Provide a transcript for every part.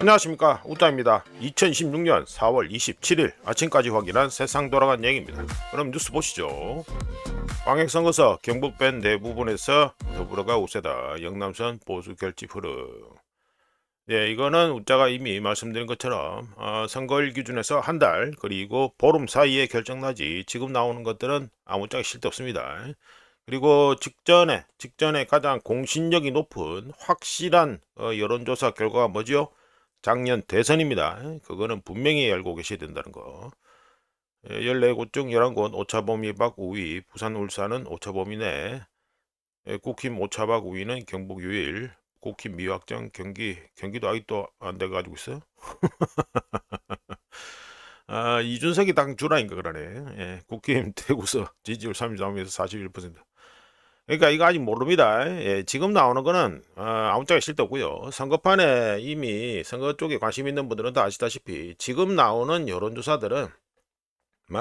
안녕하십니까, 우따입니다. 2016년 4월 27일 아침까지 확인한 세상 돌아간 얘기입니다. 그럼 뉴스 보시죠. 광역선거서 경북밴 대부분에서 더불어가 우세다. 영남선 보수 결집 흐름. 네, 이거는 우짜가 이미 말씀드린 것처럼 선거일 기준에서 한 달 그리고 보름 사이에 결정나지, 지금 나오는 것들은 아무짝에 실데 없습니다. 그리고 직전에 가장 공신력이 높은 확실한 여론조사 결과가 뭐지요? 작년 대선입니다. 그거는 분명히 알고 계셔야 된다는 거. 14곳 중 11곳 오차범위 밖 우위, 부산, 울산은 오차범위 내, 국힘 오차박 우위는 경북 유일, 국힘 미확정 경기도 아직도 안 돼가지고 있어. 이준석이 당 주라인가 그러네. 국힘 대구서 지지율 33에서 41%. 그러니까 이거 아직 모릅니다. 지금 나오는 거는 아무짝에 실도 없고요. 선거판에 이미 선거 쪽에 관심 있는 분들은 다 아시다시피 지금 나오는 여론조사들은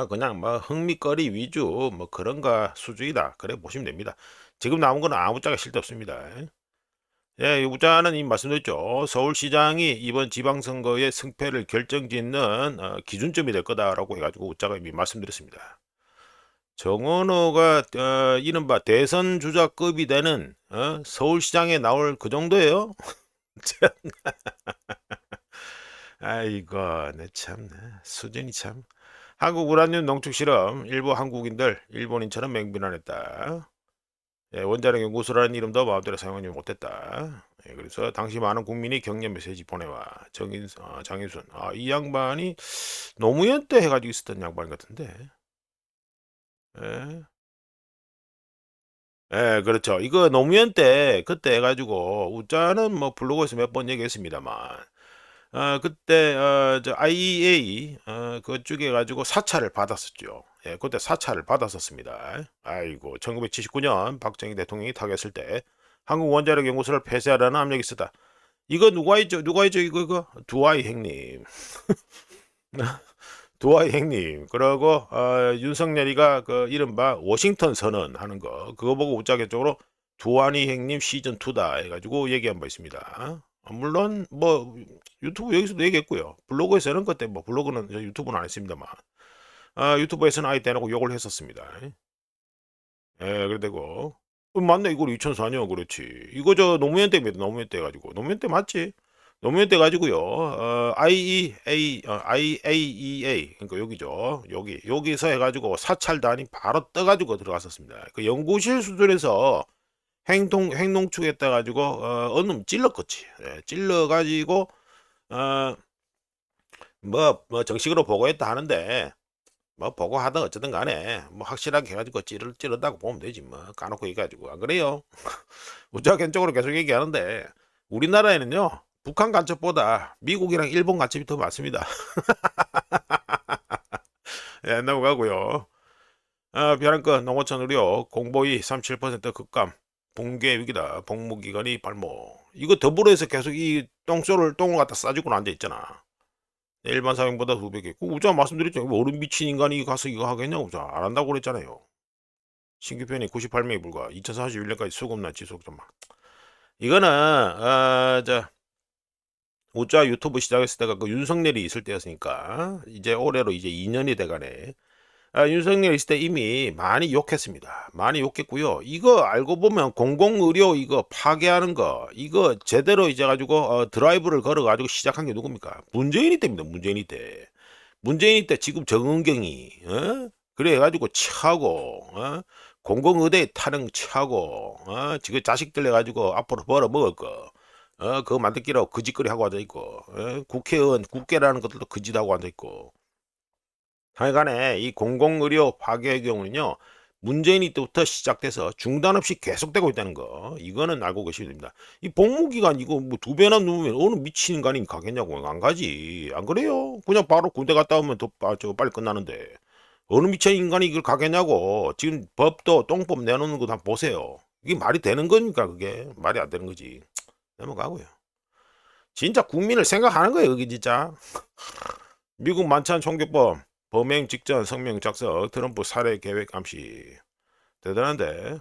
그냥 흥미거리 위주 그런가 수준이다, 그래 보시면 됩니다. 지금 나온 거는 아무짝에 실도 없습니다. 우자는 이미 말씀드렸죠. 서울시장이 이번 지방선거의 승패를 결정짓는 기준점이 될 거다라고 해가지고 우자가 이미 말씀드렸습니다. 정원호가 이른바 대선 주자급이 되는 서울시장에 나올 그 정도예요. 아이고, 내 참, 수준이 참. 한국 우라늄 농축 실험, 일부 한국인들 일본인처럼 맹비난했다. 원자력 연구소라는 이름도 마음대로 사용하지 못했다. 그래서 당시 많은 국민이 격려 메시지 보내와. 장인순, 이 양반이 노무현 때 해가지고 있었던 양반 같은데. 예. 그렇죠. 이거 노무현 때 그때 해가지고 우짜는 블로그에서 몇 번 얘기했습니다만, 그때 저 IEA 그쪽에 가지고 사찰을 받았었죠. 그때 사찰을 받았었습니다. 아이고, 1979년 박정희 대통령이 타계했을 때 한국 원자력 연구소를 폐쇄하라는 압력이 있었다. 이거 누가 있죠 이거 두아이 형님. 두아이 형님. 그러고 윤석열이가 그 이른바 워싱턴 선언 하는 거, 그거 보고 웃자게 쪽으로 두아니 형님 시즌 2다 해가지고 얘기한 바 있습니다. 물론 유튜브 여기서도 얘기했고요. 블로그에서는 그때 블로그는 유튜브는 안 했습니다만, 유튜브에서는 아예 대놓고 욕을 했었습니다. 그래되고 맞네, 이거 2004년. 그렇지. 이거 저 노무현 때입니다. 노무현 때 가지고, 노무현 때 맞지? 노무현 때 가지고요. IAEA, 그러니까 여기죠. 여기서 해가지고 사찰단이 바로 떠가지고 들어갔었습니다. 그 연구실 수준에서 행동축했다 가지고 어느 놈 찔렀겠지. 찔러가지고 어, 정식으로 보고했다 하는데, 보고하든 어쨌든 간에 확실하게 해가지고 찌르다고 보면 되지, 까놓고 얘기가지고 안 그래요? 우짜겐적으로 계속 얘기하는데, 우리나라에는요 북한 간첩보다 미국이랑 일본 간첩이 더 많습니다. 넘어가고요. 벼랑끝 농어촌 의료 공보위 37% 급감, 붕괴 위기다. 복무기간이 발목. 이거 더불어서 계속 이 똥을 갖다 싸주고 앉아있잖아. 일반 사용보다 2배. 우자 말씀드렸죠. 어른 미친 인간이 가서 이거 하겠냐고. 우자 안 한다고 그랬잖아요. 신규 편이 98명이 불과. 2041년까지 수급난 지속 좀 이거는 우짜 유튜브 시작했을 때가 그 윤석열이 있을 때였으니까 이제 올해로 이제 2년이 돼가네. 윤석열 있을 때 이미 많이 욕했습니다. 많이 욕했고요. 이거 알고 보면 공공의료 이거 파괴하는 거, 이거 제대로 이제 가지고 드라이브를 걸어가지고 시작한 게 누굽니까? 문재인이 때입니다. 문재인이 때 지금 정은경이 그래 가지고 차고 공공의대 타령 차고 지금 자식들 해가지고 앞으로 벌어 먹을 거 그거 만들기라고 거짓거리 하고 앉아있고, 국회의원 국회라는 것들도 거짓하고 앉아있고. 하여간에 이 공공의료 파괴의 경우는요, 문재인이 때부터 시작돼서 중단 없이 계속되고 있다는 거, 이거는 알고 계셔야 됩니다. 이 복무기간 이거 2배나 누우면 어느 미친 인간이 가겠냐고. 안 가지. 안 그래요? 그냥 바로 군대 갔다 오면 더 빨리 끝나는데 어느 미친 인간이 이걸 가겠냐고. 지금 법도 똥법 내놓는 거 다 보세요. 이게 말이 되는 거니까. 그게 말이 안 되는 거지. 넘어가고요. 진짜 국민을 생각하는 거예요, 여기 진짜. 미국 만찬 총격범 범행 직전 성명 작성, 트럼프 살해 계획 암시. 대단한데.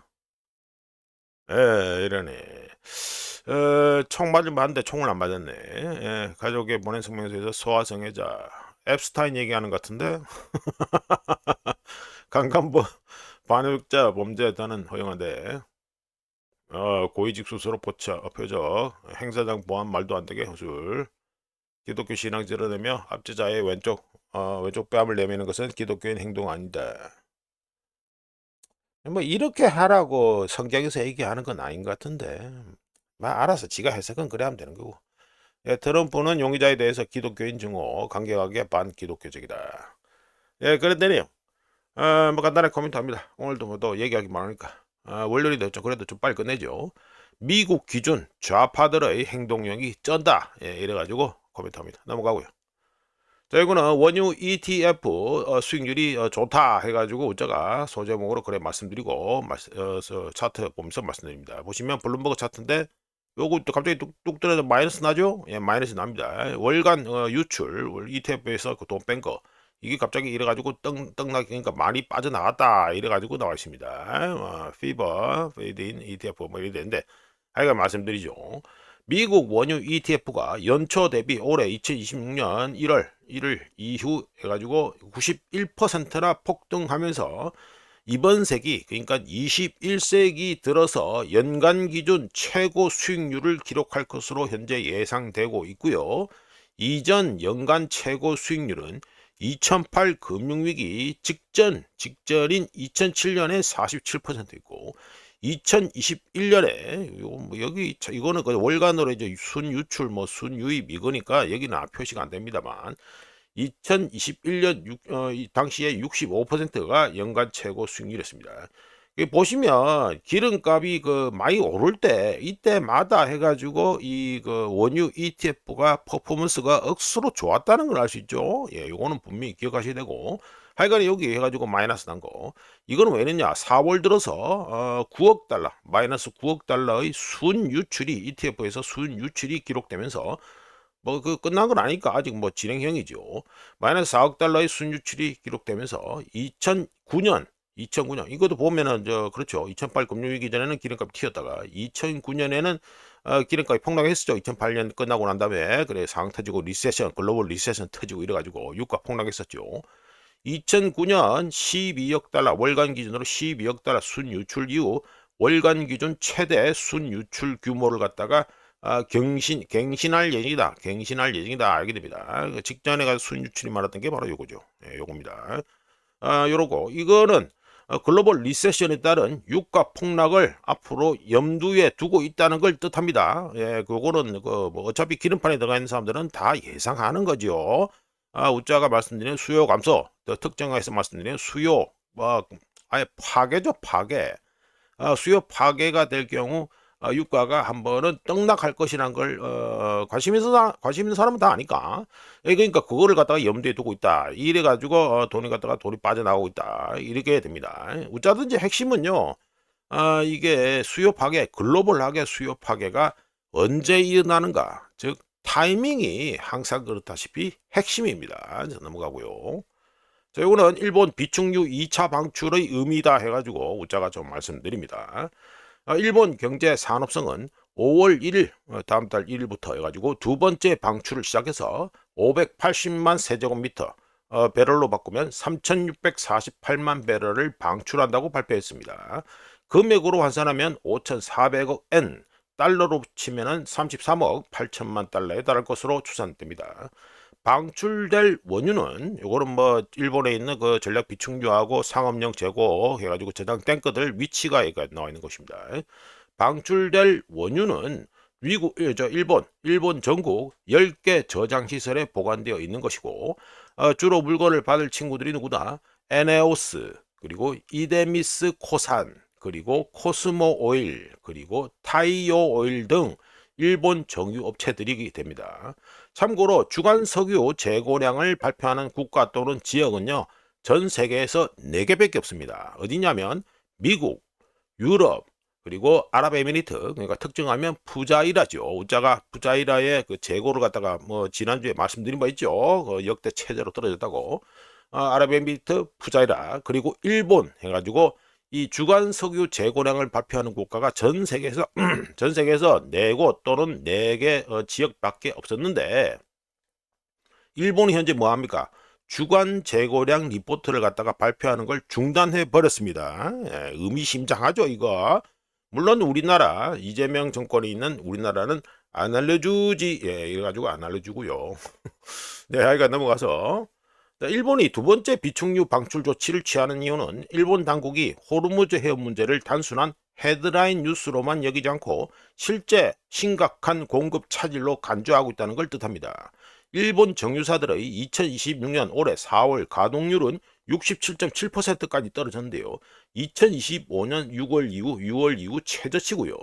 이러네. 총 맞을 만한데 총을 안 맞았네. 예, 가족의 보낸 성명서에서 소아성애자 앱스타인 얘기하는 것 같은데 강간범 반역자 범죄단은 허용한데 고위직 수수로 표적 행사장 보안 말도 안 되게 호술 기독교 신앙 드러내며 압제자의 왼쪽 뺨을 내미는 것은 기독교인 행동 아니다. 뭐 이렇게 하라고 성경에서 얘기하는 건 아닌 것 같은데 알아서 지가 해석은 그래 하면 되는 거고. 예, 트럼프는 용의자에 대해서 기독교인 증오 강경하게 반기독교적이다. 예, 그랬더니 뭐 간단하게 코멘트합니다. 오늘도 뭐또 얘기하기 많으니까 월요일이 됐죠. 그래도 좀 빨리 끝내죠. 미국 기준 좌파들의 행동력이 쩐다. 예, 이래가지고 코멘트합니다. 넘어가고요. 자, 이거는 원유 ETF 수익률이 좋다 해가지고 제가 소제목으로 그래 말씀드리고 차트 보면서 말씀드립니다. 보시면 블룸버그 차트인데 요거 또 갑자기 뚝뚝 떨어져 마이너스 나죠? 예, 마이너스 납니다. 월간 유출 ETF에서 그 돈 뺀 거 이게 갑자기 이래가지고 떡나니까 많이 빠져나갔다 이래가지고 나와 있습니다. 피버 페이드인 ETF 뭐 이래 되는데 하여간 말씀드리죠. 미국 원유 ETF가 연초 대비 올해 2026년 1월 1일 이후 해가지고 91%나 폭등하면서 이번 세기 그러니까 21세기 들어서 연간 기준 최고 수익률을 기록할 것으로 현재 예상되고 있고요. 이전 연간 최고 수익률은 2008 금융위기 직전인 2007년에 47%있고 2021년에 여기 이거는 그 월간으로 이제 순유출 뭐 순유입 이거니까 여기는 표시가 안 됩니다만 2021년 당시에 65%가 연간 최고 수익률이었습니다. 보시면 기름값이 그 많이 오를 때 이때마다 해가지고 이 그 원유 ETF가 퍼포먼스가 억수로 좋았다는 걸 알 수 있죠. 예, 요거는 분명히 기억하셔야 되고 하여간 여기 해가지고 마이너스 난 거 이거는 왜 냈냐 4월 들어서 9억 달러 마이너스 9억 달러의 순유출이 ETF에서 순유출이 기록되면서 뭐 그 끝난 건 아니까 아직 뭐 진행형이죠. 마이너스 4억 달러의 순유출이 기록되면서 2009년 이것도 보면은 그렇죠. 2008 금융위기 전에는 기름값이 튀었다가 2009년에는 기름값이 폭락했었죠. 2008년 끝나고 난 다음에 그래 상 터지고 글로벌 리세션 터지고 이래가지고 유가 폭락했었죠. 2009년 12억 달러 월간 기준으로 12억 달러 순유출 이후 월간 기준 최대 순유출 규모를 갖다가 갱신할 예정이다. 갱신할 예정이다. 알게 됩니다. 직전에 가서 순유출이 많았던 게 바로 요거죠. 예, 요겁니다. 요러고 이거는 글로벌 리세션에 따른 유가 폭락을 앞으로 염두에 두고 있다는 걸 뜻합니다. 예, 그거는 뭐 어차피 기름판에 들어가 있는 사람들은 다 예상하는 거죠. 우자가 말씀드린 수요 감소, 또 특정화해서 말씀드린 수요, 아예 파괴죠, 파괴. 수요 파괴가 될 경우 유가가 한 번은 떡락할 것이란 걸 관심 있는 사람은 다 아니까. 그러니까 그거를 갖다가 염두에 두고 있다. 이래 가지고 돈이 빠져나오고 있다. 이렇게 됩니다. 어쩌든지 핵심은요. 이게 수요 파괴, 글로벌하게 수요 파괴가 언제 일어나는가? 즉 타이밍이 항상 그렇다시피 핵심입니다. 넘어가고요. 자, 이거는 일본 비축유 2차 방출의 의미다 해가지고 우자가 좀 말씀드립니다. 일본 경제산업성은 5월 1일 다음 달 1일부터 해가지고 두 번째 방출을 시작해서 580만 세제곱미터 배럴로 바꾸면 3648만 배럴을 방출한다고 발표했습니다. 금액으로 환산하면 5,400억 엔 달러로 치면은 33억 8천만 달러에 달할 것으로 추산됩니다. 방출될 원유는 요거는 뭐 일본에 있는 그 전략 비축유하고 상업용 재고 해가지고 저장 탱크들 위치가 나와 있는 것입니다. 방출될 원유는 일본 전국 10개 저장 시설에 보관되어 있는 것이고 주로 물건을 받을 친구들이 누구다? 에네오스 그리고 이데미스 코산 그리고 코스모 오일 그리고 타이오 오일 등 일본 정유 업체들이 됩니다. 참고로 주간 석유 재고량을 발표하는 국가 또는 지역은요. 전 세계에서 4개밖에 없습니다. 어디냐면 미국, 유럽, 그리고 아랍에미리트 그러니까 특정하면 푸자이라죠. 우자가 푸자이라의 그 재고를 갖다가 뭐 지난주에 말씀드린 바 있죠. 그 역대 최저로 떨어졌다고. 아랍에미리트, 푸자이라 그리고 일본 해가지고 이 주간 석유 재고량을 발표하는 국가가 전 세계에서 전 세계에서 4곳 또는 4개 지역밖에 없었는데 일본이 현재 뭐 합니까? 주간 재고량 리포트를 갖다가 발표하는 걸 중단해 버렸습니다. 예, 의미심장하죠, 이거. 물론 우리나라 이재명 정권이 있는 우리나라는 안 알려주지, 예, 이래가지고 안 알려주고요. 네, 하여간 넘어가서 일본이 두 번째 비축유 방출 조치를 취하는 이유는 일본 당국이 호르무즈 해협 문제를 단순한 헤드라인 뉴스로만 여기지 않고 실제 심각한 공급 차질로 간주하고 있다는 걸 뜻합니다. 일본 정유사들의 2026년 올해 4월 가동률은 67.7%까지 떨어졌는데요. 2025년 6월 이후 최저치고요.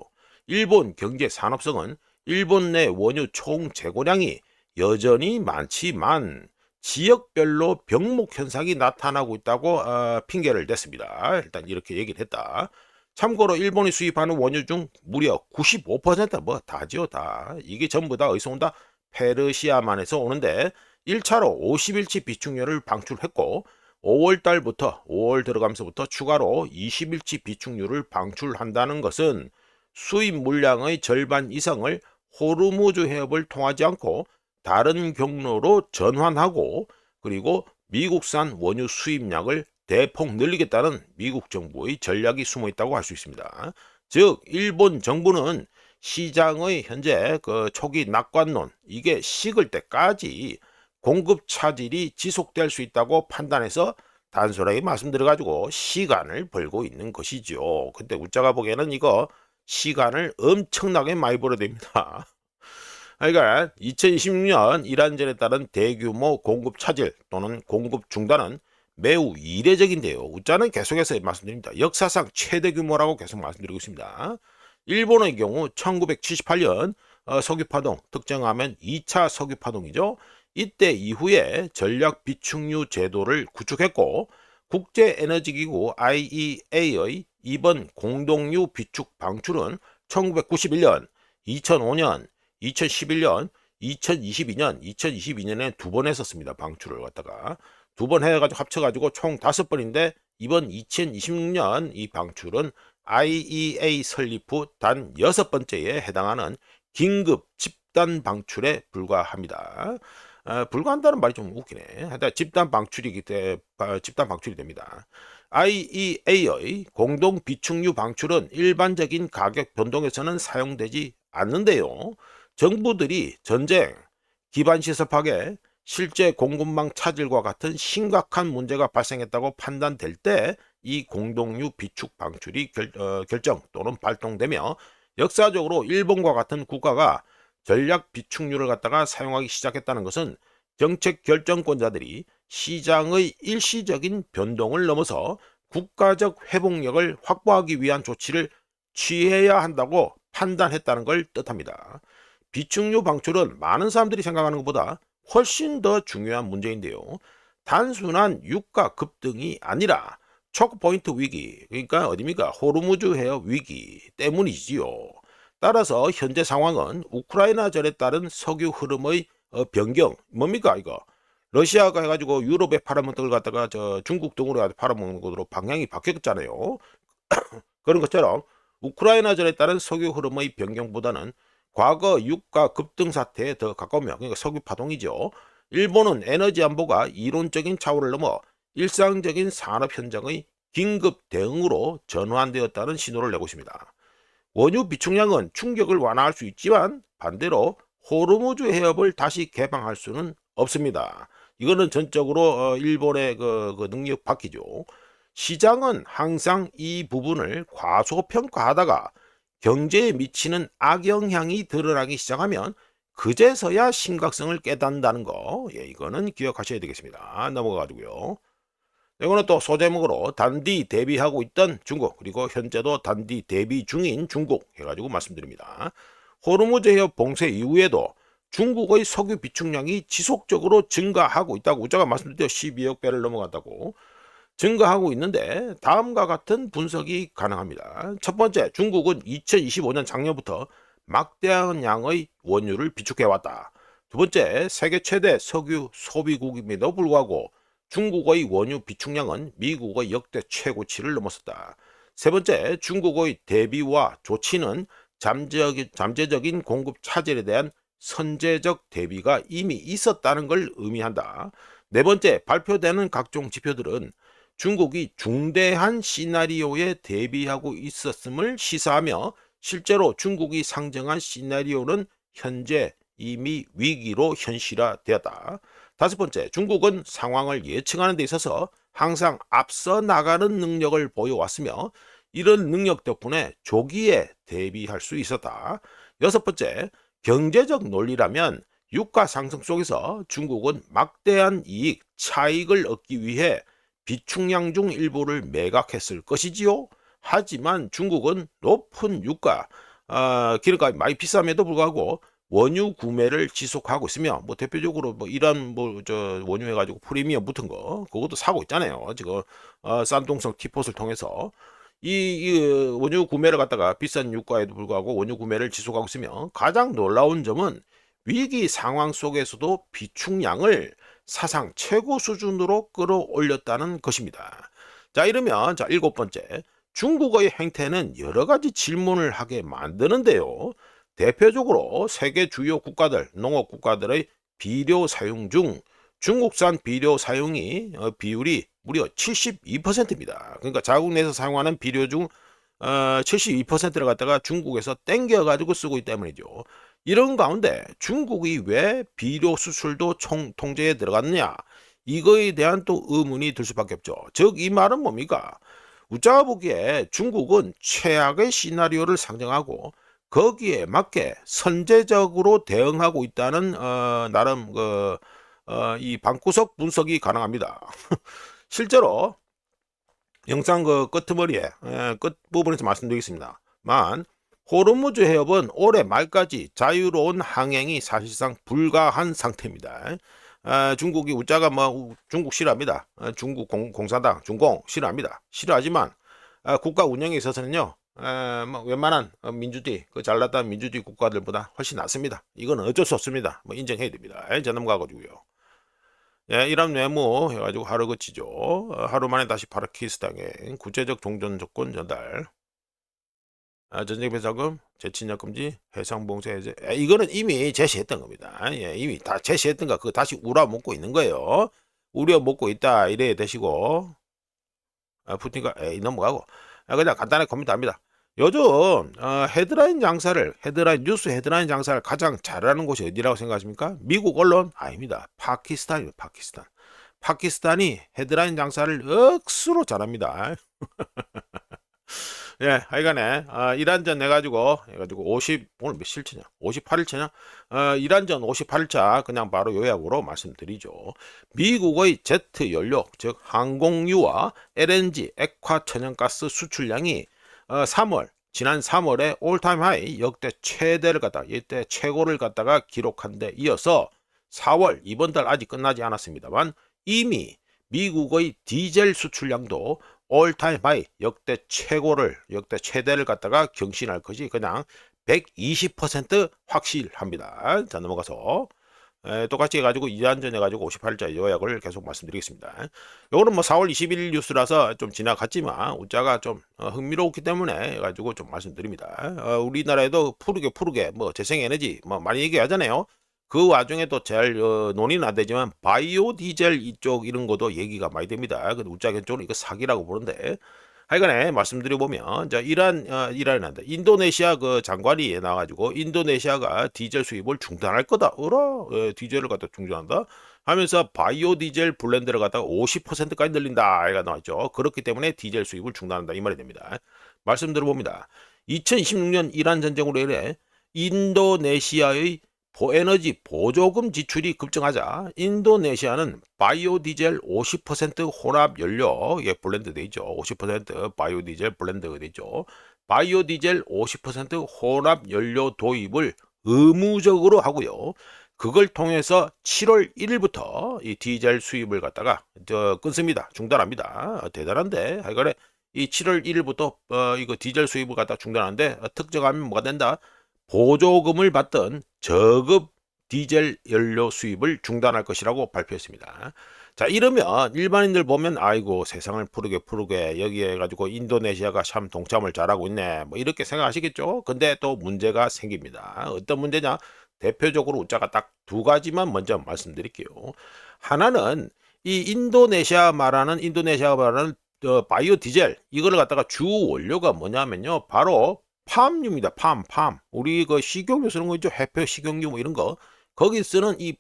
일본 경제산업성은 일본 내 원유 총 재고량이 여전히 많지만 지역별로 병목 현상이 나타나고 있다고 핑계를 댔습니다. 일단 이렇게 얘기를 했다. 참고로 일본이 수입하는 원유 중 무려 95% 뭐 다지요 다. 이게 전부 다 어디서 온다? 페르시아만에서 오는데 1차로 50일치 비축유를 방출했고 5월 들어가면서부터 추가로 20일치 비축유를 방출한다는 것은 수입 물량의 절반 이상을 호르무즈 해협을 통하지 않고 다른 경로로 전환하고 그리고 미국산 원유 수입량을 대폭 늘리겠다는 미국 정부의 전략이 숨어 있다고 할 수 있습니다. 즉 일본 정부는 시장의 현재 그 초기 낙관론 이게 식을 때까지 공급 차질이 지속될 수 있다고 판단해서 단순하게 말씀드려가지고 시간을 벌고 있는 것이죠. 근데 웃자가 보기에는 이거 시간을 엄청나게 많이 벌어야 됩니다. 그러니까 2026년 이란전에 따른 대규모 공급 차질 또는 공급 중단은 매우 이례적인데요. 우자는 계속해서 말씀드립니다. 역사상 최대 규모라고 계속 말씀드리고 있습니다. 일본의 경우 1978년 석유파동 특정하면 2차 석유파동이죠. 이때 이후에 전략 비축유 제도를 구축했고 국제에너지기구 IEA의 이번 공동유 비축 방출은 1991년, 2005년, 2011년, 2022년에 두 번 했었습니다. 방출을 갖다가 두 번 해가지고 합쳐가지고 총 5번인데 이번 2026년 이 방출은 IEA 설립 후 단 6번째에 해당하는 긴급 집단 방출에 불과합니다. 불과한다는 말이 좀 웃기네. 하여튼 집단 방출이 됩니다. IEA의 공동 비축유 방출은 일반적인 가격 변동에서는 사용되지 않는데요. 정부들이 전쟁, 기반 시설 파괴, 실제 공급망 차질과 같은 심각한 문제가 발생했다고 판단될 때 이 공동유 비축 방출이 결정 또는 발동되며 역사적으로 일본과 같은 국가가 전략 비축유를 갖다가 사용하기 시작했다는 것은 정책 결정권자들이 시장의 일시적인 변동을 넘어서 국가적 회복력을 확보하기 위한 조치를 취해야 한다고 판단했다는 걸 뜻합니다. 비축유 방출은 많은 사람들이 생각하는 것보다 훨씬 더 중요한 문제인데요. 단순한 유가 급등이 아니라 초크포인트 위기, 그러니까 어디입니까? 호르무즈 해협 위기 때문이지요. 따라서 현재 상황은 우크라이나전에 따른 석유 흐름의 변경, 뭡니까 이거? 러시아가 해가지고 유럽에 팔아먹는 걸 갖다가 중국 등으로 팔아먹는 것으로 방향이 바뀌었잖아요. 그런 것처럼 우크라이나전에 따른 석유 흐름의 변경보다는 과거 유가 급등 사태에 더 가까우며 그러니까 석유 파동이죠. 일본은 에너지 안보가 이론적인 차원을 넘어 일상적인 산업 현장의 긴급 대응으로 전환되었다는 신호를 내고 있습니다. 원유 비축량은 충격을 완화할 수 있지만 반대로 호르무즈 해협을 다시 개방할 수는 없습니다. 이거는 전적으로 일본의 그 능력 바뀌죠. 시장은 항상 이 부분을 과소평가하다가 경제에 미치는 악영향이 드러나기 시작하면 그제서야 심각성을 깨닫는다는 거, 예, 이거는 기억하셔야 되겠습니다. 넘어가가지고요. 이거는 또 소제목으로 단디 대비하고 있던 중국 그리고 현재도 단디 대비 중인 중국 해가지고 말씀드립니다. 호르무즈 해협 봉쇄 이후에도 중국의 석유 비축량이 지속적으로 증가하고 있다고 우자가 말씀드렸죠. 12억 배를 넘어간다고 증가하고 있는데 다음과 같은 분석이 가능합니다. 첫 번째, 중국은 2025년 작년부터 막대한 양의 원유를 비축해왔다. 두 번째, 세계 최대 석유 소비국임에도 불구하고 중국의 원유 비축량은 미국의 역대 최고치를 넘었었다. 세 번째, 중국의 대비와 조치는 잠재적인 공급 차질에 대한 선제적 대비가 이미 있었다는 걸 의미한다. 네 번째, 발표되는 각종 지표들은 중국이 중대한 시나리오에 대비하고 있었음을 시사하며 실제로 중국이 상정한 시나리오는 현재 이미 위기로 현실화되었다. 다섯 번째, 중국은 상황을 예측하는 데 있어서 항상 앞서 나가는 능력을 보여왔으며 이런 능력 덕분에 조기에 대비할 수 있었다. 여섯 번째, 경제적 논리라면 유가 상승 속에서 중국은 막대한 차익을 얻기 위해 비축량 중 일부를 매각했을 것이지요. 하지만 중국은 높은 유가, 기름값이 많이 비쌈에도 불구하고 원유 구매를 지속하고 있으며 뭐 대표적으로 뭐 이란 뭐 저 원유 해가지고 프리미엄 붙은 거 그것도 사고 있잖아요. 지금 싼동성 티폿을 통해서 이 원유 구매를 갖다가 비싼 유가에도 불구하고 원유 구매를 지속하고 있으며 가장 놀라운 점은 위기 상황 속에서도 비축량을 사상 최고 수준으로 끌어올렸다는 것입니다. 자, 이러면 자, 일곱 번째. 중국의 행태는 여러 가지 질문을 하게 만드는데요. 대표적으로 세계 주요 국가들, 농업 국가들의 비료 사용 중 중국산 비료 사용이 비율이 무려 72%입니다. 그러니까 자국 내에서 사용하는 비료 중 72%를 갖다가 중국에서 땡겨 가지고 쓰고 있기 때문이죠. 이런 가운데 중국이 왜 비료 수출도 통제에 들어갔느냐? 이거에 대한 또 의문이 들 수밖에 없죠. 즉 이 말은 뭡니까? 우짜가 보기에 중국은 최악의 시나리오를 상정하고 거기에 맞게 선제적으로 대응하고 있다는 나름 이 방구석 분석이 가능합니다. 실제로 영상 끄트머리에 끝부분에서 말씀드리겠습니다. 만 호르무즈 해협은 올해 말까지 자유로운 항행이 사실상 불가한 상태입니다. 중국이 우짜가 뭐 중국 싫어합니다. 중국 공산당 중공 싫어합니다. 싫어하지만 국가 운영에 있어서는요. 뭐 웬만한 민주주의 잘났던 민주주의 국가들보다 훨씬 낫습니다. 이건 어쩔 수 없습니다. 뭐 인정해야 됩니다. 자 넘어가가지고요. 예, 이런 메모 해가지고 하루 그치죠. 하루 만에 다시 파키스탄에 구체적 종전 조건 전달. 전쟁 배상금, 재침략 금지, 해상 봉쇄 해제. 이거는 이미 제시했던 겁니다. 예, 이미 다 제시했던 거 그거 다시 우려먹고 있는 거예요. 우려먹고 있다 이래 되시고. 푸틴가 넘어가고. 그냥 간단하게 코멘트합니다. 요즘 뉴스 헤드라인 장사를 가장 잘하는 곳이 어디라고 생각하십니까? 미국 언론? 아닙니다. 파키스탄이에요. 파키스탄. 파키스탄이 헤드라인 장사를 억수로 잘합니다. 예, 하여간에 이란전 해가지고 50 오늘 몇 실차냐? 58일차냐? 이란전 58일차 그냥 바로 요약으로 말씀드리죠. 미국의 제트 연료 즉 항공유와 LNG 액화 천연가스 수출량이 지난 3월에 올타임 하이 역대 최대를 갖다가 이때 최고를 갖다가 기록한 데 이어서 4월 이번 달 아직 끝나지 않았습니다만 이미 미국의 디젤 수출량도 올타임 하이 역대 최대를 갖다가 경신할 것이 그냥 120% 확실합니다. 자 넘어가서 똑같이 해가지고 이란전 해가지고 58일자 요약을 계속 말씀드리겠습니다. 요거는 뭐 4월 20일 뉴스라서 좀 지나갔지만 우짜가 좀 흥미롭기 때문에 해가지고 좀 말씀드립니다. 우리나라에도 푸르게 뭐 재생에너지 뭐 많이 얘기하잖아요. 그 와중에 또 잘 논의는 안 되지만 바이오 디젤 이쪽 이런 것도 얘기가 많이 됩니다. 근데 우짜 쪽은 이거 사기라고 보는데 하여간에 말씀드려보면 자 이란이 난다. 인도네시아 그 장관이 나와가지고 인도네시아가 디젤 수입을 중단할 거다. 디젤을 갖다 중단한다 하면서 바이오 디젤 블렌드를 갖다가 50%까지 늘린다. 이가 나왔죠. 그렇기 때문에 디젤 수입을 중단한다 이 말이 됩니다. 말씀드려봅니다. 2026년 이란 전쟁으로 인해 인도네시아의 에너지 보조금 지출이 급증하자 인도네시아는 바이오 디젤 50% 혼합 연료 블렌드 되죠. 50% 바이오 디젤 블렌드가 되죠. 바이오 디젤 50% 혼합 연료 도입을 의무적으로 하고요. 그걸 통해서 7월 1일부터 이 디젤 수입을 갖다가 끊습니다. 중단합니다. 대단한데 하여간에 이 7월 1일부터 이거 디젤 수입을 갖다 중단하는데 특정하면 뭐가 된다? 보조금을 받던 저급 디젤 연료 수입을 중단할 것이라고 발표했습니다. 자, 이러면 일반인들 보면 아이고 세상을 푸르게 여기에 가지고 인도네시아가 참 동참을 잘하고 있네. 뭐 이렇게 생각하시겠죠? 근데 또 문제가 생깁니다. 어떤 문제냐? 대표적으로 우자가 딱 두 가지만 먼저 말씀드릴게요. 하나는 이 인도네시아가 말하는 바이오 디젤 이거를 갖다가 주 원료가 뭐냐면요. 바로 팜유입니다. 팜. 우리 그 식용유 쓰는 거 있죠? 해표 식용유 뭐 이런 거. 거기 쓰는 이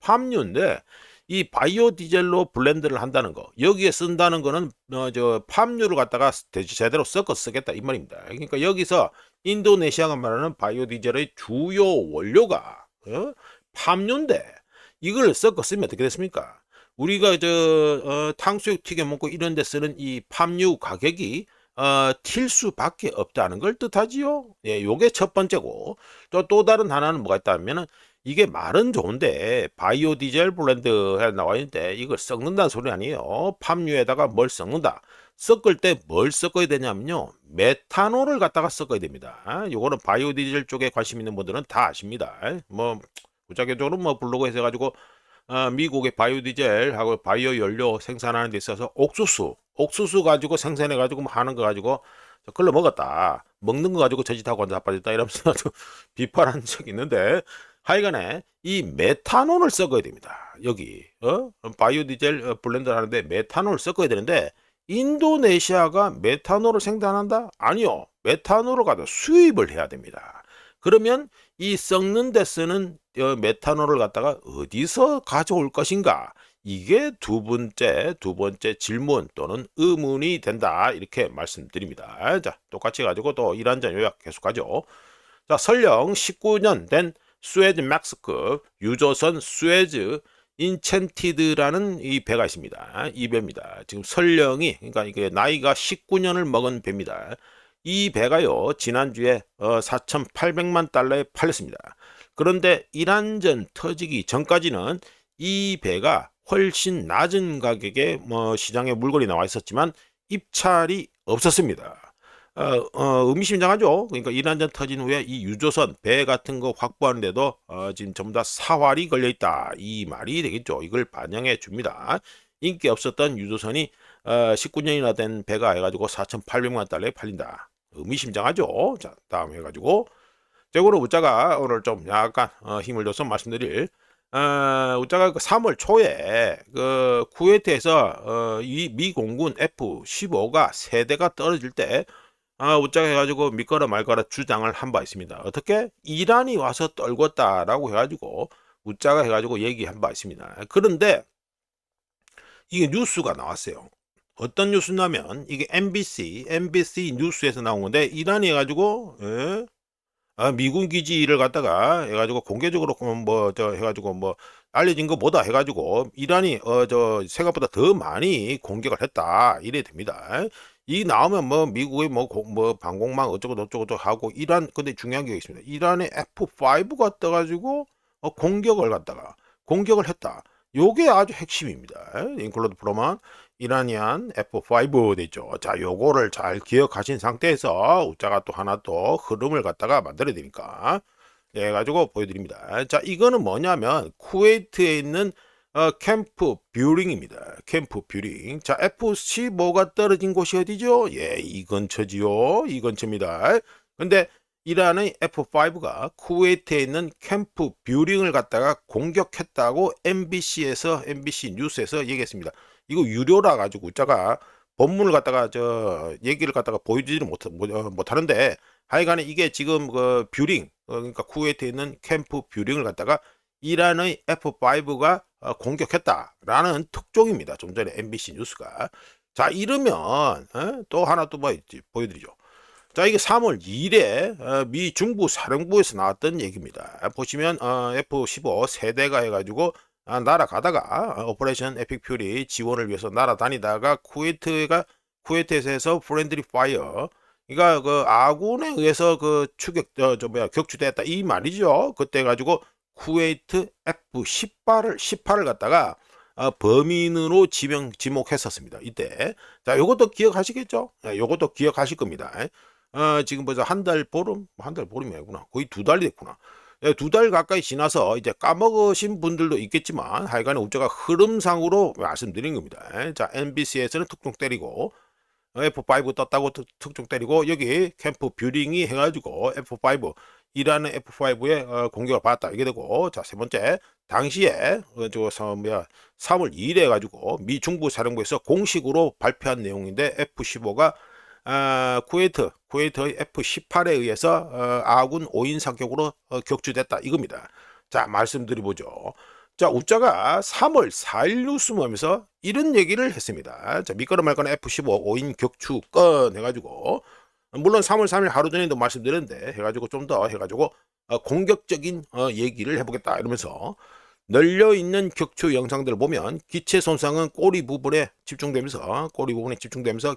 팜유인데 이 바이오 디젤로 블렌드를 한다는 거 여기에 쓴다는 거는 저 팜유를 갖다가 제대로 섞어 쓰겠다 이 말입니다. 그러니까 여기서 인도네시아가 말하는 바이오 디젤의 주요 원료가 팜유인데 이걸 섞어 쓰면 어떻게 됐습니까? 우리가 탕수육 튀겨 먹고 이런 데 쓰는 이 팜유 가격이 튈 수밖에 없다는 걸 뜻하지요. 예, 요게 첫 번째고 또 다른 하나는 뭐가 있다면은 이게 말은 좋은데 바이오 디젤 블렌드에 나와 있는데 이걸 섞는다는 소리 아니에요. 팜유에다가 뭘 섞는다. 섞을 때 뭘 섞어야 되냐면요. 메탄올을 갖다가 섞어야 됩니다. 요거는 바이오 디젤 쪽에 관심 있는 분들은 다 아십니다. 뭐 구자교적으로 뭐 블로그에서 해가지고 미국의 바이오 디젤하고 바이오 연료 생산하는 데 있어서 옥수수 가지고 생산해 가지고 뭐 하는 거 가지고 걸러 먹었다. 먹는 거 가지고 저짓하고 자빠졌다 이러면서 비판한 적이 있는데 하여간에 이 메탄올을 섞어야 됩니다. 여기 바이오 디젤 블렌더를 하는데 메탄올을 섞어야 되는데 인도네시아가 메탄올을 생산한다? 아니요. 메탄올을 갖다 수입을 해야 됩니다. 그러면 이 썩는 데 쓰는 메탄올을 갖다가 어디서 가져올 것인가? 이게 두 번째 질문 또는 의문이 된다. 이렇게 말씀드립니다. 자, 똑같이 가지고 또 이란전 요약 계속하죠. 자, 설령 19년 된 수에즈 맥스급 유조선 수에즈 인첸티드라는 이 배가 있습니다. 이 배입니다. 지금 설령이 그러니까 이게 나이가 19년을 먹은 배입니다. 이 배가요 지난주에 4,800만 달러에 팔렸습니다. 그런데 이란전 터지기 전까지는 이 배가 훨씬 낮은 가격에 뭐 시장에 물건이 나와 있었지만 입찰이 없었습니다. 의미심장하죠. 그러니까 이란전 터진 후에 이 유조선 배 같은 거 확보하는데도 지금 전부 다 사활이 걸려 있다 이 말이 되겠죠. 이걸 반영해 줍니다. 인기 없었던 유조선이 19년이나 된 배가 해가지고 4,800만 달러에 팔린다. 의미심장하죠. 자, 다음 해가지고 적으로 우자가 오늘 좀 약간 힘을 줘서 말씀드릴 우자가 그 3월 초에 그 쿠웨이트에서 이 미 공군 F-15가 세대가 떨어질 때 우자가 해가지고 믿거라 말거라 주장을 한 바 있습니다. 어떻게? 이란이 와서 떨궜다라고 해가지고 우자가 해가지고 얘기한 바 있습니다. 그런데 이게 뉴스가 나왔어요. 어떤 뉴스냐면 이게 MBC 뉴스에서 나온 건데 이란이 해가지고 미군 기지를 갖다가 해가지고 공개적으로 뭐 저 해가지고 뭐 알려진 것보다 해가지고 이란이 저 생각보다 더 많이 공격을 했다 이래 됩니다. 이 나오면 뭐 미국의 뭐 방공망 어쩌고 저쩌고 하고 이란 근데 중요한 게 있습니다. 이란의 F5가 떠가지고 공격을 했다. 요게 아주 핵심입니다. 인클로드 프로만 이라니안 F5 되죠. 자, 요거를 잘 기억하신 상태에서 우자가 또 하나 또 흐름을 갖다가 만들어야 되니까 해 가지고 보여드립니다. 자, 이거는 뭐냐면 쿠웨이트에 있는 캠프 뷰링입니다. 캠프 뷰링. 자, F-15가 떨어진 곳이 어디죠? 예, 이 근처지요. 이 근처입니다. 근데 이란의 F5가 쿠웨이트에 있는 캠프 뷰링을 갖다가 공격했다고 MBC 뉴스에서 얘기했습니다. 이거 유료라 가지고 우자가 본문을 갖다가 얘기를 갖다가 보여주지는 못하는데 하여간에 이게 지금 그 뷰링 그러니까 쿠웨이트에 있는 캠프 뷰링을 갖다가 이란의 F5가 공격했다라는 특종입니다. 좀 전에 MBC 뉴스가. 자, 이러면 또 하나 또 뭐 있지 보여드리죠. 자, 이게 3월 2일에 미 중부 사령부에서 나왔던 얘기입니다. 보시면 F-15 세대가 해가지고 날아가다가 오퍼레이션 에픽 퓨리 지원을 위해서 날아다니다가 쿠웨이트에서 해서 프렌들리 파이어 그러니까 그 아군에 의해서 그 격추됐다 이 말이죠. 그때 가지고 쿠웨이트 F-18을 갖다가 범인으로 지목했었습니다. 이때. 자, 요것도 기억하시겠죠? 요것도 기억하실 겁니다. 지금 벌써 한 달 보름이 아니구나. 거의 2달이 됐구나. 두 달 가까이 지나서 이제 까먹으신 분들도 있겠지만 하여간에 우자가 흐름상으로 말씀드린 겁니다. 자, MBC에서는 툭툭 때리고 F5 떴다고 툭툭 때리고 여기 캠프 뷰링이 해가지고 F5 이라는 F5의 공격을 받았다 이게 되고, 자, 세 번째 당시에 저 3월 2일에 해가지고 미 중부사령부에서 공식으로 발표한 내용인데 F-15가 쿠웨이트의 F-18에 의해서 아군 5인 사격으로 격추됐다 이겁니다. 자, 말씀드려보죠. 자, 우짜가 3월 4일 뉴스모임에서 이런 얘기를 했습니다. 자, 믿거나 말거나 F-15 5인 격추 건 해가지고, 물론 3월 3일 하루 전에도 말씀드렸는데 해가지고 좀 더 해가지고 공격적인 얘기를 해보겠다 이러면서, 널려있는 격추 영상들을 보면 기체 손상은 꼬리 부분에 집중되면서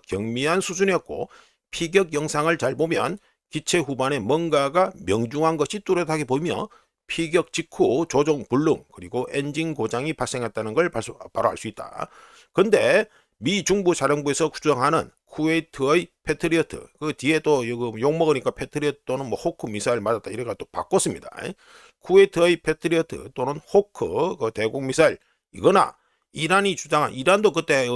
경미한 수준이었고, 피격 영상을 잘 보면 기체 후반에 뭔가가 명중한 것이 뚜렷하게 보이며 피격 직후 조종 불능 그리고 엔진 고장이 발생했다는 걸 바로 알 수 있다. 근데 미 중부 사령부에서 주장하는 쿠웨이트의 패트리어트, 그 뒤에 또 욕먹으니까 패트리어트 또는 뭐 호크 미사일 맞았다 이래가 또 바꿨습니다. 쿠웨이트의 패트리어트 또는 호크 그 대공 미사일 이거나 이란이 주장한, 이란도 그때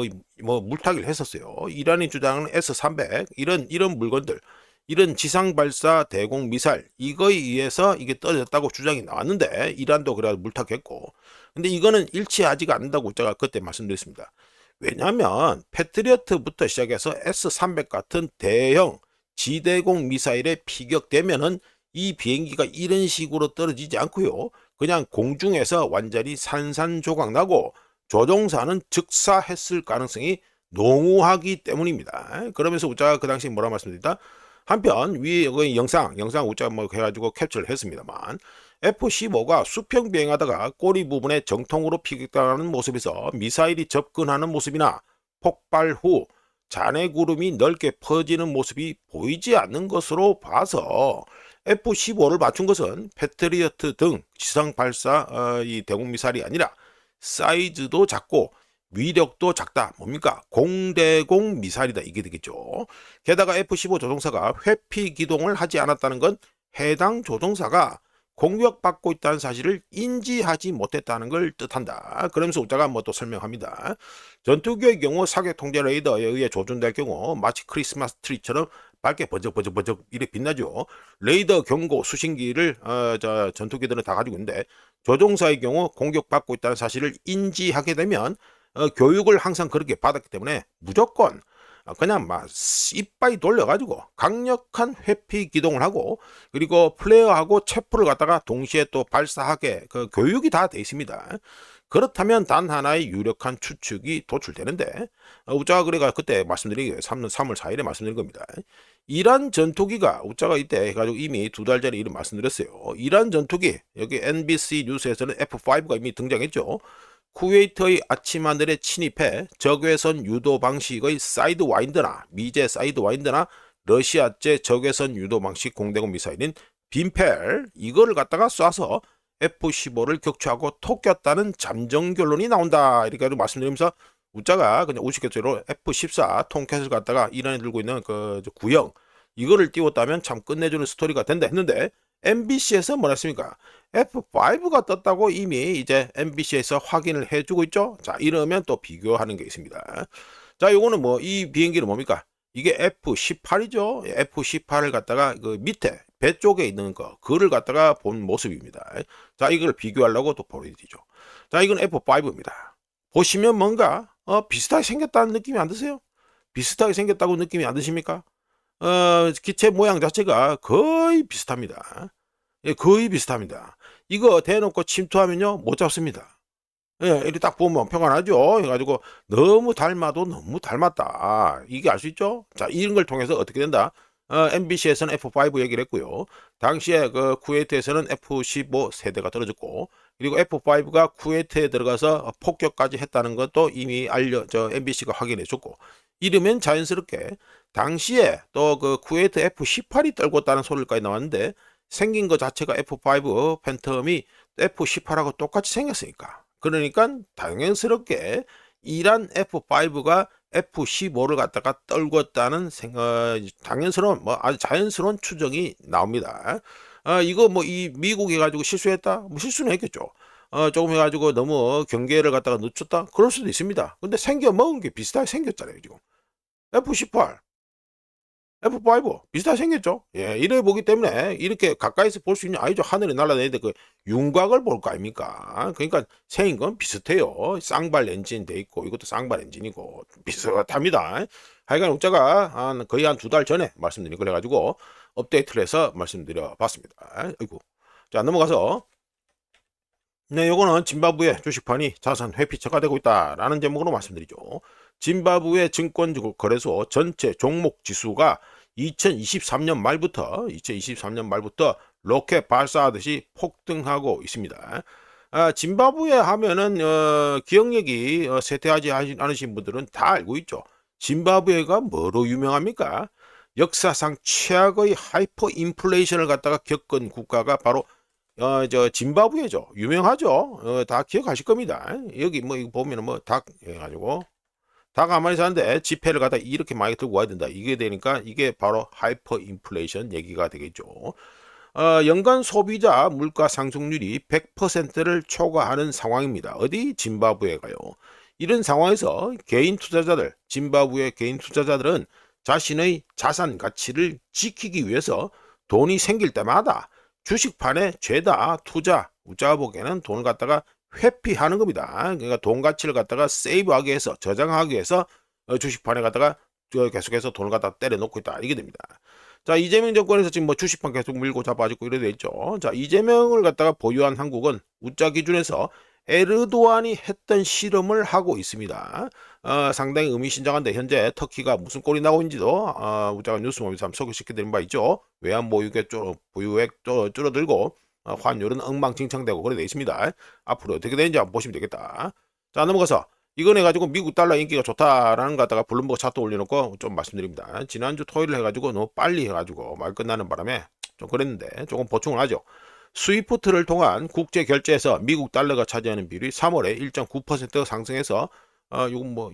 뭐 물타기를 했었어요. 이란이 주장하는 S-300 이런 물건들, 이런 지상 발사 대공 미사일 이거에 의해서 이게 떨어졌다고 주장이 나왔는데 이란도 그래 물타기했고, 근데 이거는 일치하지가 않는다고 제가 그때 말씀드렸습니다. 왜냐하면 패트리어트부터 시작해서 S-300 같은 대형 지대공 미사일에 피격되면은 이 비행기가 이런 식으로 떨어지지 않고요, 그냥 공중에서 완전히 산산조각 나고 조종사는 즉사했을 가능성이 농후하기 때문입니다. 그러면서 우자가 그 당시 뭐라 말씀드렸다? 한편 위에 영상 우자 뭐 해가지고 캡처를 했습니다만, F-15가 수평 비행하다가 꼬리 부분에 정통으로 피격당하는 모습에서 미사일이 접근하는 모습이나 폭발 후 잔해구름이 넓게 퍼지는 모습이 보이지 않는 것으로 봐서 F-15를 맞춘 것은 패트리어트 등 지상 발사 이 대공 미사일이 아니라 사이즈도 작고 위력도 작다. 뭡니까? 공대공 미사일이다. 이게 되겠죠. 게다가 F-15 조종사가 회피 기동을 하지 않았다는 건 해당 조종사가 공격받고 있다는 사실을 인지하지 못했다는 걸 뜻한다. 그러면서 우자가 뭐 또 설명합니다. 전투기의 경우 사격 통제 레이더에 의해 조준될 경우 마치 크리스마스 트리처럼 밝게 번쩍번쩍 이렇게 빛나죠. 레이더 경고 수신기를 전투기들은 다 가지고 있는데, 조종사의 경우 공격받고 있다는 사실을 인지하게 되면 교육을 항상 그렇게 받았기 때문에 무조건 그냥 막 이빠이 돌려가지고 강력한 회피 기동을 하고, 그리고 플레어하고 체포를 갖다가 동시에 또 발사하게 그 교육이 다 돼 있습니다. 그렇다면 단 하나의 유력한 추측이 도출되는데, 우자가 그래가 그때 말씀드린 게 3월 4일에 말씀드린 겁니다. 이란 전투기가 우자가 이때 해가지고 이미 두 달 전에 이름 말씀드렸어요. 이란 전투기, 여기 NBC 뉴스에서는 F5가 이미 등장했죠. 쿠웨이트의 아침 하늘에 침입해 적외선 유도 방식의 사이드 와인드나 미제 사이드 와인드나 러시아제 적외선 유도 방식 공대공 미사일인 빈펠 이거를 갖다가 쏴서 F-15를 격추하고 톡겼다는 잠정 결론이 나온다. 이렇게 말씀드리면서 우자가 그냥 우스갯소리로 F-14 통켓을 갖다가 이란에 들고 있는 그 구형 이거를 띄웠다면 참 끝내주는 스토리가 된다 했는데, MBC에서 뭐라 했습니까? F5가 떴다고 이미 이제 MBC에서 확인을 해주고 있죠. 자, 이러면 또 비교하는 게 있습니다. 자, 요거는 뭐 이 비행기는 뭡니까? 이게 F-18이죠. F-18을 갖다가 그 밑에 배 쪽에 있는 거 그를 갖다가 본 모습입니다. 자, 이걸 비교하려고 또 보여드리죠. 자, 이건 F5입니다. 보시면 뭔가 비슷하게 생겼다는 느낌이 안 드세요? 비슷하게 생겼다고 느낌이 안 드십니까? 기체 모양 자체가 거의 비슷합니다. 예, 거의 비슷합니다. 이거 대놓고 침투하면요 못 잡습니다. 예, 이렇게 딱 보면 평안하죠. 해가지고 너무 닮아도 너무 닮았다. 이게 알 수 있죠. 자, 이런 걸 통해서 어떻게 된다? MBC에서는 F5 얘기를 했고요. 당시에 그 쿠웨이트에서는 F-15 세대가 떨어졌고, 그리고 F5가 쿠웨이트에 들어가서 폭격까지 했다는 것도 이미 MBC가 확인해 줬고, 이러면 자연스럽게 당시에 또 그 쿠웨이트 F-18이 떨고 있다는 소리까지 나왔는데, 생긴 것 자체가 F5 팬텀이 F-18하고 똑같이 생겼으니까, 그러니까 당연스럽게 이란 F5가 F-15를 갖다가 떨궜다는 당연스러운 아주 자연스러운 추정이 나옵니다. 이거 뭐 이 미국 해가지고 실수했다? 뭐 실수는 했겠죠. 조금 해가지고 너무 경계를 갖다가 늦췄다? 그럴 수도 있습니다. 근데 생겨 먹은 게 비슷하게 생겼잖아요, 지금. F-18, F5 비슷하게 생겼죠. 예, 이래 보기 때문에 이렇게 가까이서 볼 수 있는 아니죠. 하늘에 날아다니는데 그 윤곽을 볼 거 아닙니까? 그러니까 생긴 건 비슷해요. 쌍발 엔진 돼 있고 이것도 쌍발 엔진이고 비슷합니다. 하여간 웃자가 거의 한 2달 전에 말씀드린 걸 해가지고 업데이트를 해서 말씀드려 봤습니다. 아이고. 자, 넘어가서 네, 요거는 짐바브웨 주식판이 자산 회피 척가되고 있다라는 제목으로 말씀드리죠. 짐바브웨 증권 거래소 전체 종목 지수가 2023년 말부터 로켓 발사하듯이 폭등하고 있습니다. 짐바브웨 하면은 기억력이 세태하지 않으신 분들은 다 알고 있죠. 짐바브웨가 뭐로 유명합니까? 역사상 최악의 하이퍼 인플레이션을 갖다가 겪은 국가가 바로 짐바브웨죠. 유명하죠. 다 기억하실 겁니다. 여기 뭐 이거 보면은 뭐 닭 해가지고 닭 한 마리 사는데 지폐를 갖다 이렇게 많이 들고 와야 된다. 이게 되니까 이게 바로 하이퍼 인플레이션 얘기가 되겠죠. 연간 소비자 물가 상승률이 100%를 초과하는 상황입니다. 어디? 짐바브웨가요. 이런 상황에서 짐바브웨 개인 투자자들은 자신의 자산 가치를 지키기 위해서 돈이 생길 때마다 주식판에 죄다 투자, 우자가 보기에는 돈을 갖다가 회피하는 겁니다. 그러니까 돈 가치를 갖다가 세이브하기 위해서, 저장하기 위해서 주식판에 갖다가 계속해서 돈을 갖다 때려 놓고 있다. 이게 됩니다. 자, 이재명 정권에서 지금 뭐 주식판 계속 밀고 잡아지고 이래 돼 있죠. 자, 이재명을 갖다가 보유한 한국은 우자 기준에서 에르도안이 했던 실험을 하고 있습니다. 상당히 의미심장한데 현재 터키가 무슨 꼴이 나고 있는지도 우자가 뉴스모임에서 한번 소개시켜드린 바 있죠. 외환 보유액 줄어들고 환율은 엉망진창되고 그래 돼 있습니다. 앞으로 어떻게 되는지 한번 보시면 되겠다. 자, 넘어가서 이건 해가지고 미국 달러 인기가 좋다라는 거 갖다가 블룸버그 차트 올려놓고 좀 말씀드립니다. 지난주 토요일 해가지고 너무 빨리 해가지고 말 끝나는 바람에 좀 그랬는데 조금 보충을 하죠. 스위프트를 통한 국제 결제에서 미국 달러가 차지하는 비율이 3월에 1.9% 상승해서 이거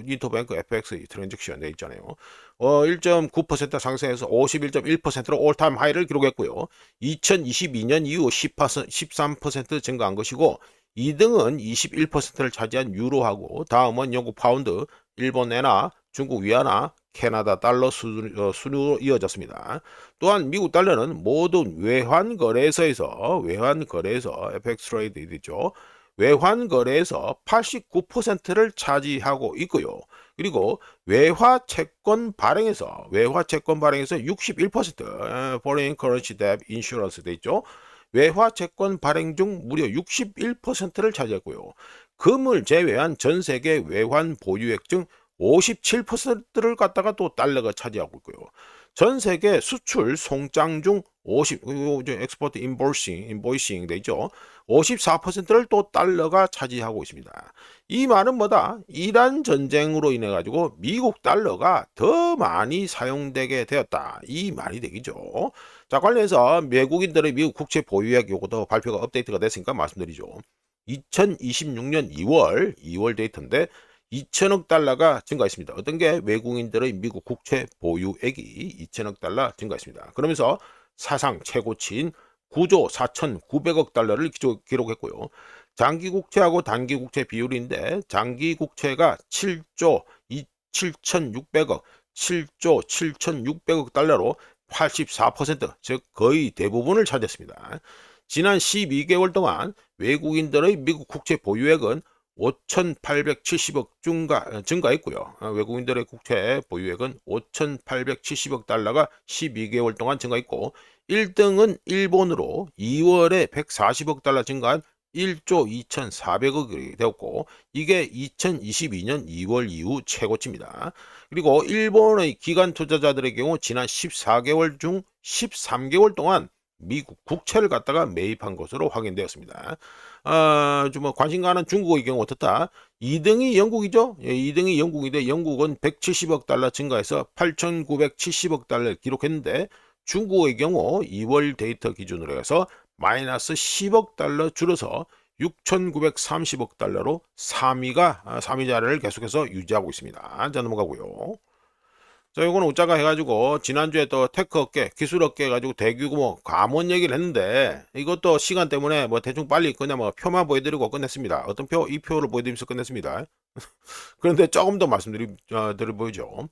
인터뱅크 FX 트랜잭션 돼 있잖아요. 1.9% 상승해서 51.1%로 올타임 하이를 기록했고요. 2022년 이후 13% 증가한 것이고 2등은 21%를 차지한 유로하고 다음은 영국 파운드, 일본 엔화, 중국 위안화, 캐나다 달러 순으로 이어졌습니다. 또한 미국 달러는 모든 외환 거래소에서 FX 트레이드 있죠. 외환 거래에서 89%를 차지하고 있고요. 그리고 외화 채권 발행에서 61% Foreign Currency Debt Insurance 돼 있죠. 외화 채권 발행 중 무려 61%를 차지했고요. 금을 제외한 전 세계 외환 보유액 중 57%를 갖다가 또 달러가 차지하고 있고요. 전 세계 수출 송장 중 엑스포트 인보이싱 돼 있죠. 54%를 또 달러가 차지하고 있습니다. 이 말은 뭐다? 이란 전쟁으로 인해 가지고 미국 달러가 더 많이 사용되게 되었다. 이 말이 되겠죠. 자, 관련해서 외국인들의 미국 국채 보유액 요것도 발표가 업데이트가 됐으니까 말씀드리죠. 2026년 2월 데이터인데 2천억 달러가 증가했습니다. 어떤 게? 외국인들의 미국 국채 보유액이 2천억 달러 증가했습니다. 그러면서 사상 최고치인 9조 4,900억 달러를 기록했고요. 장기 국채하고 단기 국채 비율인데 장기 국채가 7조 7,600억, 7조 7,600억 달러로 84%, 즉 거의 대부분을 차지했습니다. 지난 12개월 동안 외국인들의 미국 국채 보유액은 5,870억 증가했고요. 외국인들의 국채 보유액은 5,870억 달러가 12개월 동안 증가했고 1등은 일본으로 2월에 140억 달러 증가한 1조 2,400억이 되었고 이게 2022년 2월 이후 최고치입니다. 그리고 일본의 기관 투자자들의 경우 지난 14개월 중 13개월 동안 미국 국채를 갖다가 매입한 것으로 확인되었습니다. 좀 관심 가는 중국의 경우 어떻다? 2등이 영국이죠. 예, 2등이 영국인데 영국은 170억 달러 증가해서 8,970억 달러를 기록했는데 중국의 경우 2월 데이터 기준으로 해서 마이너스 10억 달러 줄어서 6,930억 달러로 3위 자리를 계속해서 유지하고 있습니다. 자, 넘어가고요. 자, 요거는 웃자가 해가지고 지난주에 또 테크 업계, 기술 업계 해가지고 대규모 감원 얘기를 했는데 이것도 시간 때문에 뭐 대충 빨리 그냥 뭐 표만 보여드리고 끝냈습니다. 어떤 표? 이 표를 보여드리면서 끝냈습니다. 그런데 조금 더 드려 보이죠.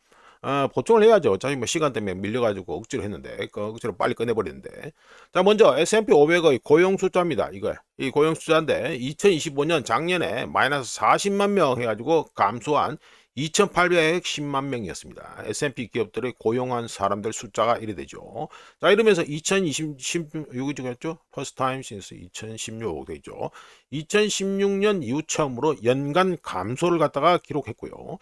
보충을 해야죠. 어차피 뭐 시간 때문에 밀려가지고 억지로 했는데, 그 억지로 빨리 끝내버리는데. 자, 먼저 S&P 500의 고용 숫자입니다. 이 고용 숫자인데, 2025년 작년에 마이너스 40만 명 해가지고 감소한 2,810만 명이었습니다. S&P 기업들의 고용한 사람들 숫자가 이래 되죠. 자, 이러면서 2016이죠. First time since 2016 되죠. 2016년 이후 처음으로 연간 감소를 갖다가 기록했고요.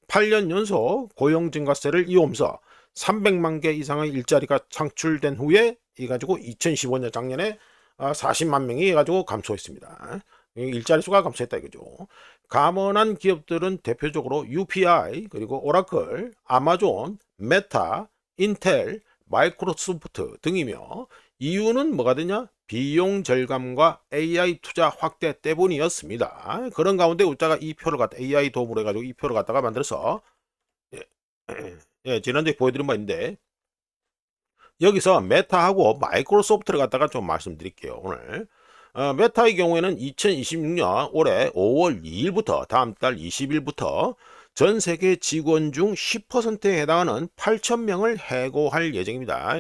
8년 연속 고용 증가세를 이어오면서 300만 개 이상의 일자리가 창출된 후에 이 가지고 2015년 작년에 40만 명이 해가지고 감소했습니다. 일자리 수가 감소했다 이거죠. 감원한 기업들은 대표적으로 UPI, 그리고 오라클, 아마존, 메타, 인텔, 마이크로소프트 등이며 이유는 뭐가 되냐? 비용 절감과 AI 투자 확대 때문이었습니다. 그런 가운데 웃자가 이 표를 갖다 AI 도움으로 해가지고 이 표를 갖다가 만들어서 예, 예, 지난주에 보여드린 바 있는데 여기서 메타하고 마이크로소프트를 갖다가 좀 말씀드릴게요. 오늘 메타의 경우에는 2026년 올해 5월 2일부터 다음 달 20일부터 전 세계 직원 중 10%에 해당하는 8,000명을 해고할 예정입니다.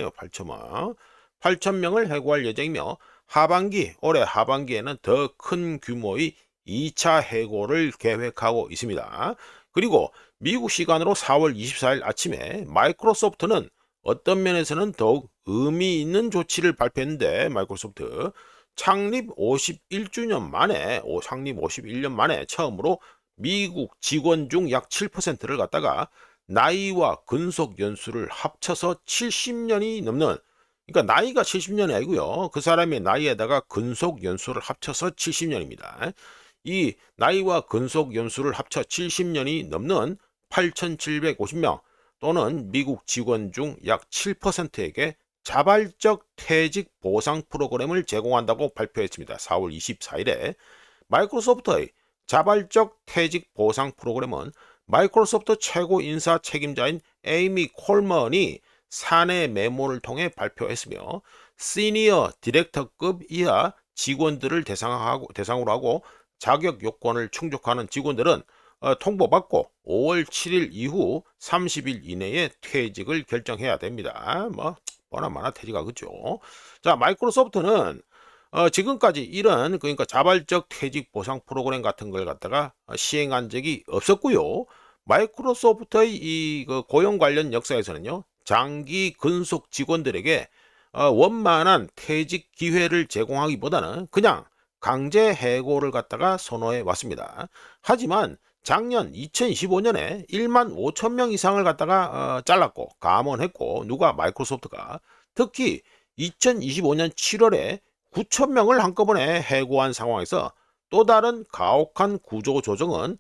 8,000명을 해고할 예정이며 올해 하반기에는 더 큰 규모의 2차 해고를 계획하고 있습니다. 그리고 미국 시간으로 4월 24일 아침에 마이크로소프트는 어떤 면에서는 더욱 의미 있는 조치를 발표했는데 마이크로소프트 창립 51주년 만에 창립 51년 만에 처음으로 미국 직원 중 약 7%를 갖다가 나이와 근속 연수를 합쳐서 70년이 넘는, 그러니까 나이가 70년이 아니고요. 그 사람의 나이에다가 근속 연수를 합쳐서 70년입니다. 이 나이와 근속 연수를 합쳐 70년이 넘는 8,750명 또는 미국 직원 중 약 7%에게 자발적 퇴직 보상 프로그램을 제공한다고 발표했습니다. 4월 24일에 마이크로소프트의 자발적 퇴직 보상 프로그램은 마이크로소프트 최고 인사 책임자인 에이미 콜먼이 사내 메모를 통해 발표했으며 시니어 디렉터급 이하 직원들을 대상으로 하고 자격 요건을 충족하는 직원들은 통보받고 5월 7일 이후 30일 이내에 퇴직을 결정해야 됩니다. 뭐 뻔하마나 퇴직하겠죠. 자, 마이크로소프트는 지금까지 이런 그러니까 자발적 퇴직 보상 프로그램 같은 걸 갖다가 시행한 적이 없었고요. 마이크로소프트의 이 고용 관련 역사에서는요, 장기 근속 직원들에게 원만한 퇴직 기회를 제공하기보다는 그냥 강제 해고를 갖다가 선호해 왔습니다. 하지만 작년 2025년에 1만 5천 명 이상을 갖다가 잘랐고 감원했고, 누가? 마이크로소프트가. 특히 2025년 7월에 9천 명을 한꺼번에 해고한 상황에서 또 다른 가혹한 구조 조정은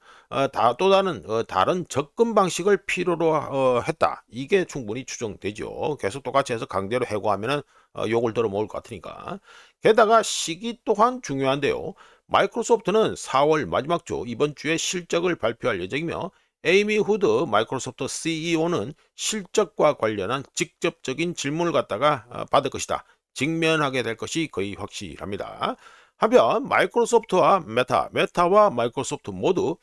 다른 접근 방식을 필요로 했다. 이게 충분히 추정되죠. 계속 똑같이 해서 강제로 해고하면은 욕을 들어먹을 것 같으니까. 게다가 시기 또한 중요한데요. 마이크로소프트는 4월 마지막 주 이번 주에 실적을 발표할 예정이며 에이미 후드 마이크로소프트 CEO는 실적과 관련한 직접적인 질문을 갖다가 받을 것이다. 직면하게 될 것이 거의 확실합니다. 한편 마이크로소프트와 메타와 마이크로소프트 모두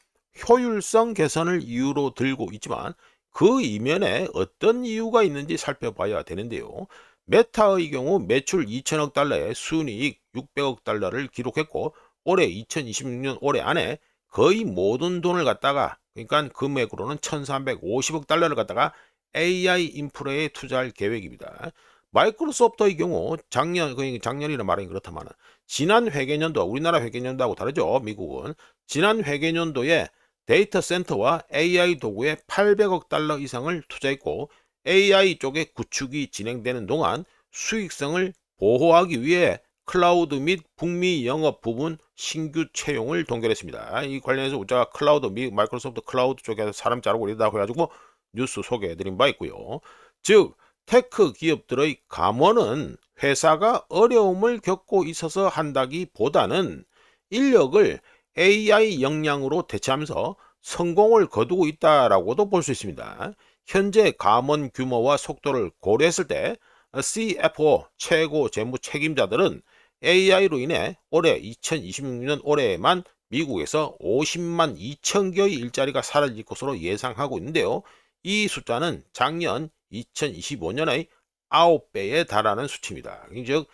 효율성 개선을 이유로 들고 있지만 그 이면에 어떤 이유가 있는지 살펴봐야 되는데요. 메타의 경우 매출 2천억 달러에 순이익 600억 달러를 기록했고 올해 2026년 올해 안에 거의 모든 돈을 갖다가, 그러니까 금액으로는 1350억 달러를 갖다가 AI 인프라에 투자할 계획입니다. 마이크로소프트의 경우 작년이라 말하기 그렇다만 지난 회계년도, 우리나라 회계년도하고 다르죠. 미국은 지난 회계년도에 데이터 센터와 AI 도구에 800억 달러 이상을 투자했고 AI 쪽의 구축이 진행되는 동안 수익성을 보호하기 위해 클라우드 및 북미 영업 부분 신규 채용을 동결했습니다. 이 관련해서 우리가 클라우드 및 마이크로소프트 클라우드 쪽에서 사람 자르고 이러다 해가지고 뉴스 소개해드린 바 있고요. 즉 테크 기업들의 감원은 회사가 어려움을 겪고 있어서 한다기보다는 인력을 AI 역량으로 대체하면서 성공을 거두고 있다라고도 볼 수 있습니다. 현재 감원 규모와 속도를 고려했을 때 CFO 최고 재무 책임자들은 AI로 인해 올해 2026년 올해에만 미국에서 50만 2천 개의 일자리가 사라질 것으로 예상하고 있는데요. 이 숫자는 작년 2025년의 9배에 달하는 수치입니다. 즉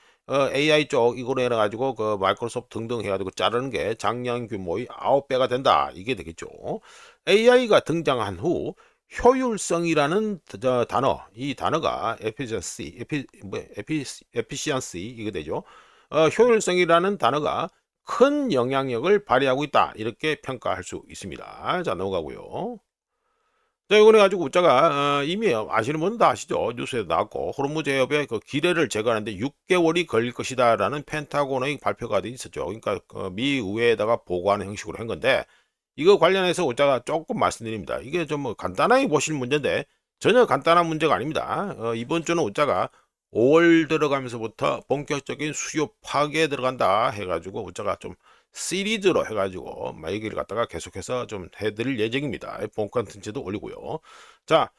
AI 쪽 이거로 해가지고 그 마이크로소프트 등등 해가지고 자르는 게 작년 규모의 9배가 된다. 이게 되겠죠. AI가 등장한 후 효율성이라는 단어, 이 단어가 efficiency 이게 되죠. 효율성이라는 단어가 큰 영향력을 발휘하고 있다. 이렇게 평가할 수 있습니다. 자, 넘어가고요. 자, 이번에 가지고 우자가 이미 아시는 분은 다 아시죠. 뉴스에도 나왔고 호르무즈 해협의 그 기뢰를 제거하는데 6개월이 걸릴 것이다라는 펜타곤의 발표가 돼 있었죠. 그러니까 미 의회에다가 보고하는 형식으로 한 건데 이거 관련해서 우자가 조금 말씀드립니다. 이게 좀 뭐 간단하게 보실 문제인데 전혀 간단한 문제가 아닙니다. 이번 주는 우자가 5월 들어가면서부터 본격적인 수요 파괴에 들어간다 해가지고 우자가 좀 시리즈로 해가지고 얘기를 갖다가 계속해서 좀 해드릴 예정입니다. 본 컨텐츠도 올리고요. 자,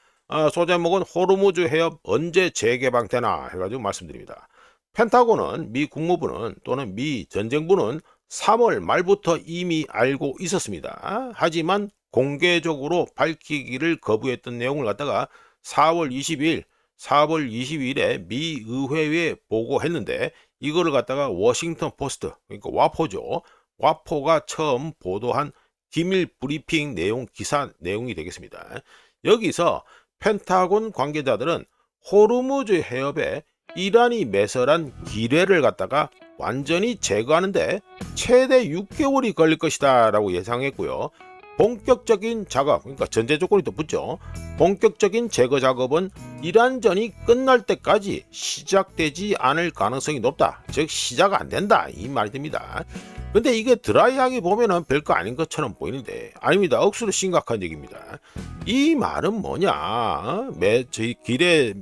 소제목은 호르무즈 해협 언제 재개방되나 해가지고 말씀드립니다. 펜타곤은 미 국무부는 또는 미 전쟁부는 3월 말부터 이미 알고 있었습니다. 하지만 공개적으로 밝히기를 거부했던 내용을 갖다가 4월 20일, 4월 22일에 미 의회에 보고했는데 이거를 갖다가 워싱턴 포스트, 그러니까 와포죠. 와포가 처음 보도한 기밀 브리핑 내용 기사 내용이 되겠습니다. 여기서 펜타곤 관계자들은 호르무즈 해협에 이란이 매설한 기뢰를 갖다가 완전히 제거하는데 최대 6개월이 걸릴 것이다 라고 예상했고요. 본격적인 작업, 그러니까 전제 조건이 또 붙죠. 본격적인 제거 작업은 이란전이 끝날 때까지 시작되지 않을 가능성이 높다. 즉 시작 안 된다 이 말이 됩니다. 근데 이게 드라이하게 보면은 별거 아닌 것처럼 보이는데 아닙니다. 억수로 심각한 얘기입니다. 이 말은 뭐냐? 저희 길에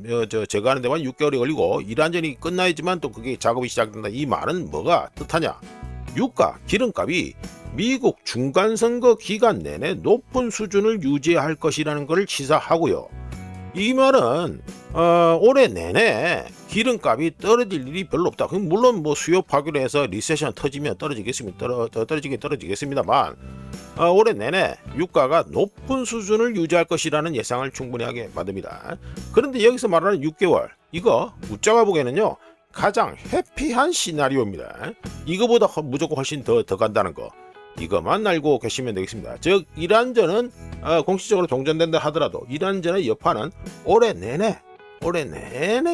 제거하는 데만 6개월이 걸리고 이란전이 끝나야지만 또 그게 작업이 시작된다. 이 말은 뭐가 뜻하냐? 유가, 기름값이 미국 중간선거 기간 내내 높은 수준을 유지할 것이라는 것을 시사하고요. 이 말은 올해 내내 기름값이 떨어질 일이 별로 없다. 물론 뭐 수요 파괴로 해서 리세션 터지면 떨어지겠습니다만 올해 내내 유가가 높은 수준을 유지할 것이라는 예상을 충분히 하게 만듭니다. 그런데 여기서 말하는 6개월 이거 우짜가 보기에는요 가장 해피한 시나리오입니다. 이거보다 무조건 훨씬 더 간다는 거 이것만 알고 계시면 되겠습니다. 즉 이란전은 공식적으로 종전된다 하더라도 이란전의 여파는 올해 내내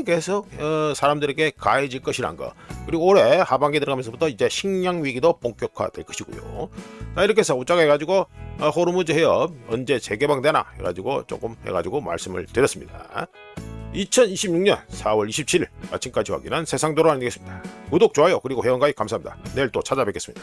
계속 사람들에게 가해질 것이란 거. 그리고 올해 하반기에 들어가면서부터 이제 식량 위기도 본격화될 것이고요. 자, 이렇게 해서 우짜가 해가지고 호르무즈 해협 언제 재개방되나 해가지고 조금 해가지고 말씀을 드렸습니다. 2026년 4월 27일 아침까지 확인한 세상도로안이 되겠습니다. 구독, 좋아요 그리고 회원가입 감사합니다. 내일 또 찾아뵙겠습니다.